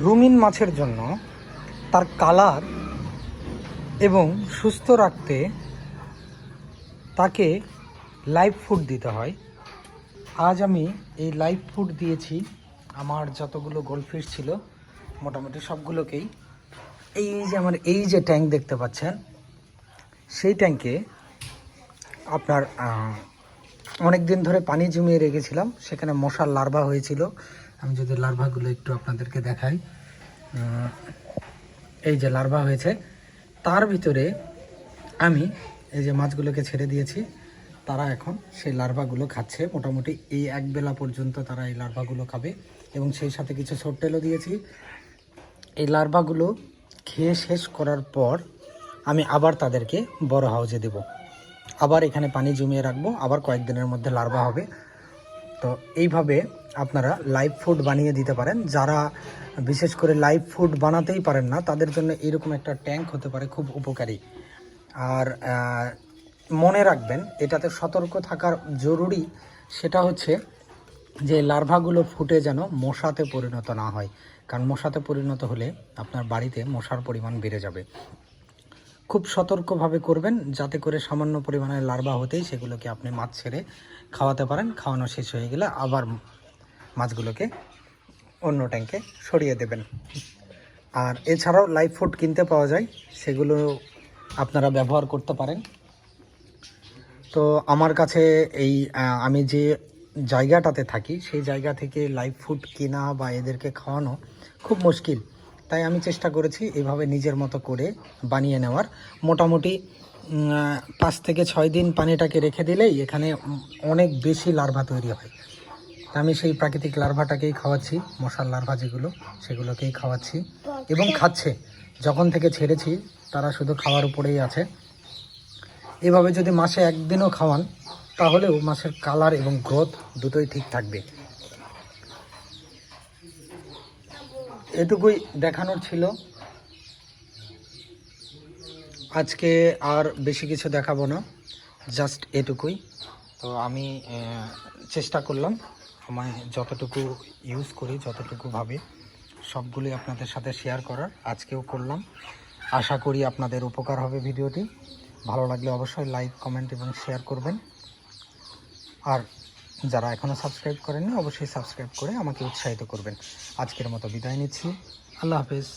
রুমিন মাছের জন্য তার কালার এবং সুস্থ রাখতে তাকে লাইভ ফুড দিতে হয়। আজ আমি এই লাইভ ফুড দিয়েছি আমার যতগুলো গোল্ডফিশ ছিল মোটামুটি সবগুলোকেই। এই যে আমার এই যে ট্যাঙ্ক দেখতে পাচ্ছেন, সেই ট্যাঙ্কে আপনার অনেক দিন ধরে পানি জমিয়ে রেখেছিলাম, সেখানে মশার লার্ভা হয়েছিল। আমি যদি লার্ভাগুলো একটু আপনাদেরকে দেখাই, এই যে লার্ভা হয়েছে, তার ভিতরে আমি এই যে মাছগুলোকে ছেড়ে দিয়েছি। তারা এখন সেই লার্ভাগুলো খাচ্ছে। মোটামুটি এই এক বেলা পর্যন্ত তারা এই লার্ভাগুলো খাবে এবং সেই সাথে কিছু সরটেলও দিয়েছি। এই লার্ভাগুলো খেয়ে শেষ করার পর আমি আবার তাদেরকে বড় হাউজে দেব, আবার এখানে পানি জমিয়ে রাখবো, আবার কয়েকদিনের মধ্যে লার্ভা হবে। তো এইভাবে আপনারা লাইভ ফুড বানিয়ে দিতে পারেন। যারা বিশেষ করে লাইভ ফুড বানাতেই পারেন না, তাদের জন্য এরকম একটা ট্যাঙ্ক হতে পারে খুব উপকারী। আর মনে রাখবেন, এটাতে সতর্ক থাকার জরুরি, সেটা হচ্ছে যে লার্ভাগুলো ফুটে যেন মশাতে পরিণত না হয়, কারণ মশাতে পরিণত হলে আপনার বাড়িতে মশার পরিমাণ বেড়ে যাবে। খুব সতর্কভাবে করবেন, যাতে করে সামান্য পরিমাণে লার্ভা হতেই সেগুলোকে আপনি মাছ ছেড়ে খাওয়াতে পারেন। খাওয়ানো শেষ হয়ে গেলে আবার মাছগুলোকে অন্য ট্যাঙ্কে সরিয়ে দেবেন। আর এছাড়াও লাইভ ফুড কিনতে পাওয়া যায়, সেগুলো আপনারা ব্যবহার করতে পারেন। তো আমার কাছে এই আমি যে জায়গাটাতে থাকি, সেই জায়গা থেকে লাইভ ফুড কেনা বা এদেরকে খাওয়ানো খুব মুশকিল। তাই আমি চেষ্টা করেছি এভাবে নিজের মতো করে বানিয়ে নেওয়ার। মোটামুটি 5 থেকে 6 দিন পানিটাকে রেখে দিলেই এখানে অনেক বেশি লার্ভা তৈরি হয়। আমি সেই প্রাকৃতিক লার্ভাটাকেই খাওয়াচ্ছি, মশার লার্ভা যেগুলো, সেগুলোকেই খাওয়াচ্ছি এবং খাচ্ছে। যখন থেকে ছেড়েছি তারা শুধু খাওয়ার উপরেই আছে। এভাবে যদি মাসে একদিনও খাওয়ান, তাহলেও মাছের কালার এবং গ্রোথ দুটোই ঠিক থাকবে। এটুকুই দেখানোর ছিল আজকে, আর বেশি কিছু দেখাবো না, জাস্ট এটুকুই। তো আমি চেষ্টা করলাম আমায় যতটুকু ইউজ করি, যতটুকু ভাবে, সবগুলি আপনাদের সাথে শেয়ার করার। আজকেও করলাম। আশা করি আপনাদের উপকার হবে ভিডিওটি। ভালো লাগলে অবশ্যই লাইক, কমেন্ট এবং শেয়ার করবেন। আর যারা এখনও সাবস্ক্রাইব করেননি, অবশ্যই সাবস্ক্রাইব করে আমাকে উৎসাহিত করবেন। আজকের মতো বিদায় নিচ্ছি। আল্লাহ হাফেজ।